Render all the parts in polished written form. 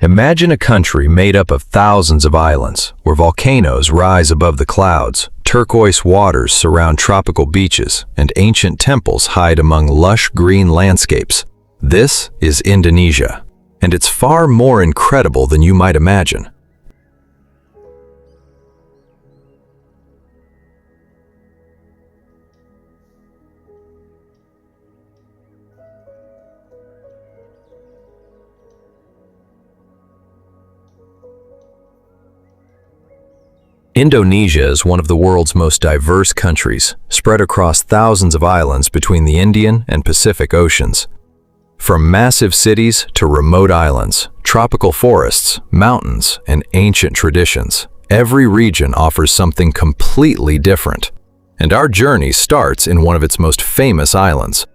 Imagine a country made up of thousands of islands, where volcanoes rise above the clouds, turquoise waters surround tropical beaches, and ancient temples hide among lush green landscapes. This is Indonesia, and it's far more incredible than you might imagine. Indonesia is one of the world's most diverse countries, spread across thousands of islands between the Indian and Pacific Oceans. From massive cities to remote islands, tropical forests, mountains, and ancient traditions, every region offers something completely different. And our journey starts in one of its most famous islands.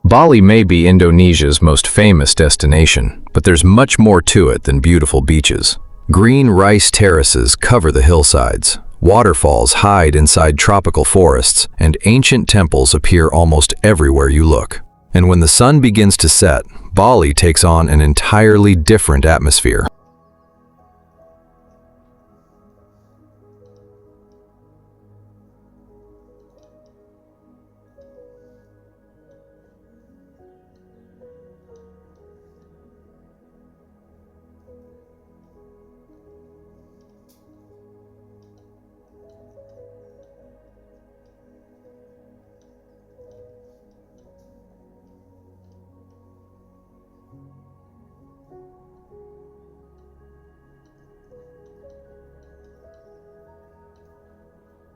Bali may be Indonesia's most famous destination, but there's much more to it than beautiful beaches. Green rice terraces cover the hillsides, waterfalls hide inside tropical forests, and ancient temples appear almost everywhere you look. And when the sun begins to set, Bali takes on an entirely different atmosphere.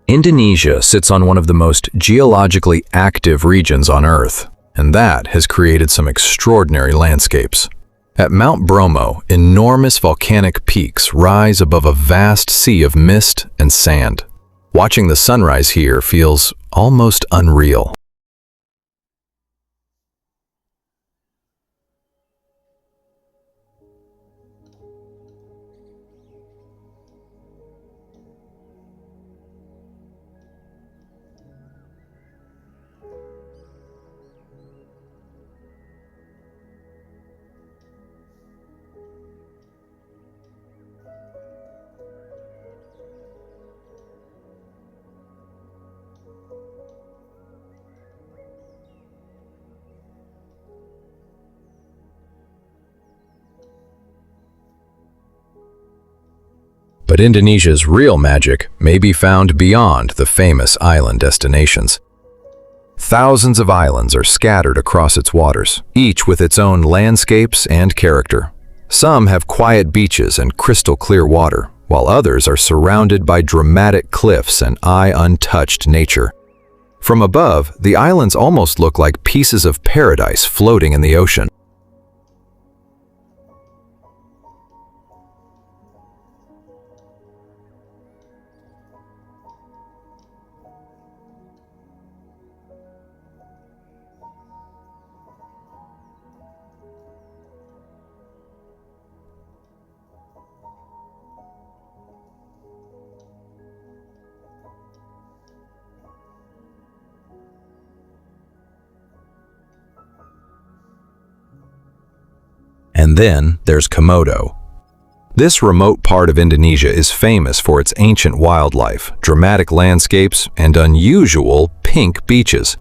Indonesia sits on one of the most geologically active regions on Earth, and that has created some extraordinary landscapes. At Mount Bromo, enormous volcanic peaks rise above a vast sea of mist and sand. Watching the sunrise here feels almost unreal. But Indonesia's real magic may be found beyond the famous island destinations. Thousands of islands are scattered across its waters, each with its own landscapes and character. Some have quiet beaches and crystal clear water, while others are surrounded by dramatic cliffs and eye-untouched nature. From above, the islands almost look like pieces of paradise floating in the ocean. And then there's Komodo. This remote part of Indonesia is famous for its ancient wildlife, dramatic landscapes, and unusual pink beaches.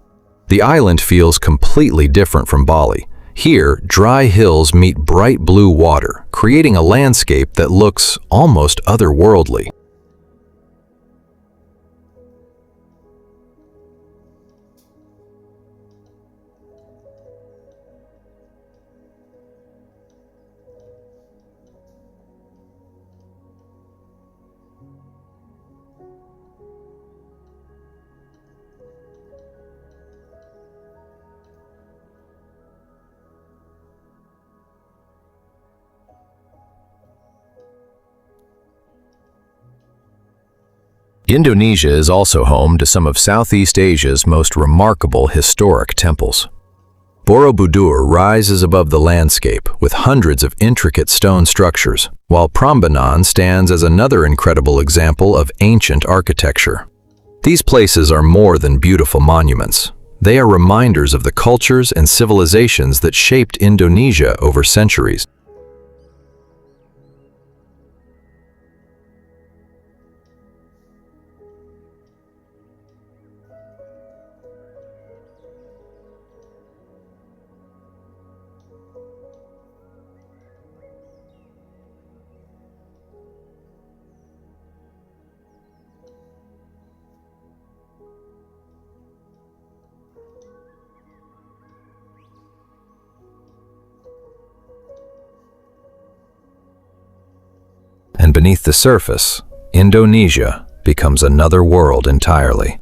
The island feels completely different from Bali. Here, dry hills meet bright blue water, creating a landscape that looks almost otherworldly. Indonesia is also home to some of Southeast Asia's most remarkable historic temples. Borobudur rises above the landscape with hundreds of intricate stone structures, while Prambanan stands as another incredible example of ancient architecture. These places are more than beautiful monuments. They are reminders of the cultures and civilizations that shaped Indonesia over centuries. And beneath the surface, Indonesia becomes another world entirely.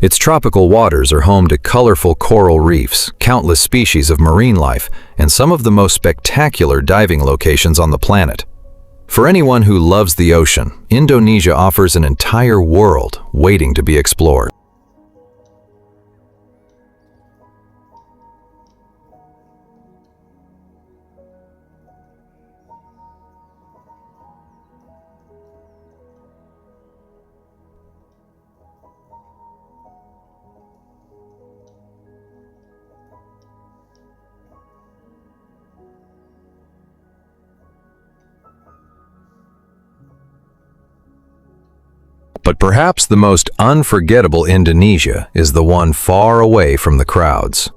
Its tropical waters are home to colorful coral reefs, countless species of marine life, and some of the most spectacular diving locations on the planet. For anyone who loves the ocean, Indonesia offers an entire world waiting to be explored. But perhaps the most unforgettable Indonesia is the one far away from the crowds.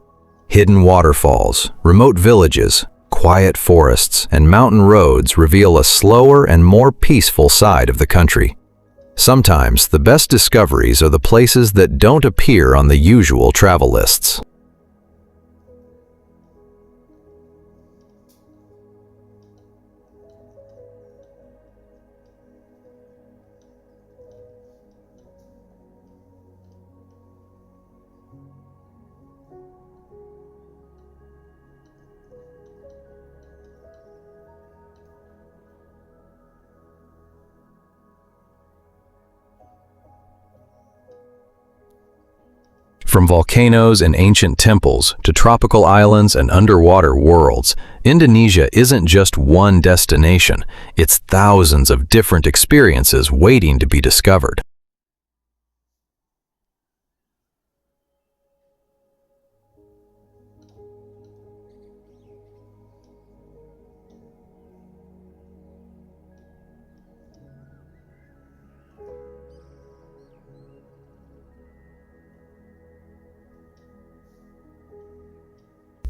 Hidden waterfalls, remote villages, quiet forests, and mountain roads reveal a slower and more peaceful side of the country. Sometimes the best discoveries are the places that don't appear on the usual travel lists. From volcanoes and ancient temples to tropical islands and underwater worlds, Indonesia isn't just one destination, it's thousands of different experiences waiting to be discovered.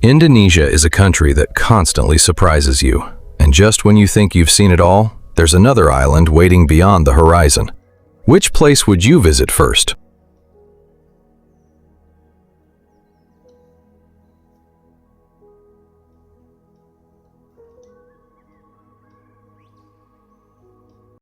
Indonesia is a country that constantly surprises you, and just when you think you've seen it all, there's another island waiting beyond the horizon. Which place would you visit first?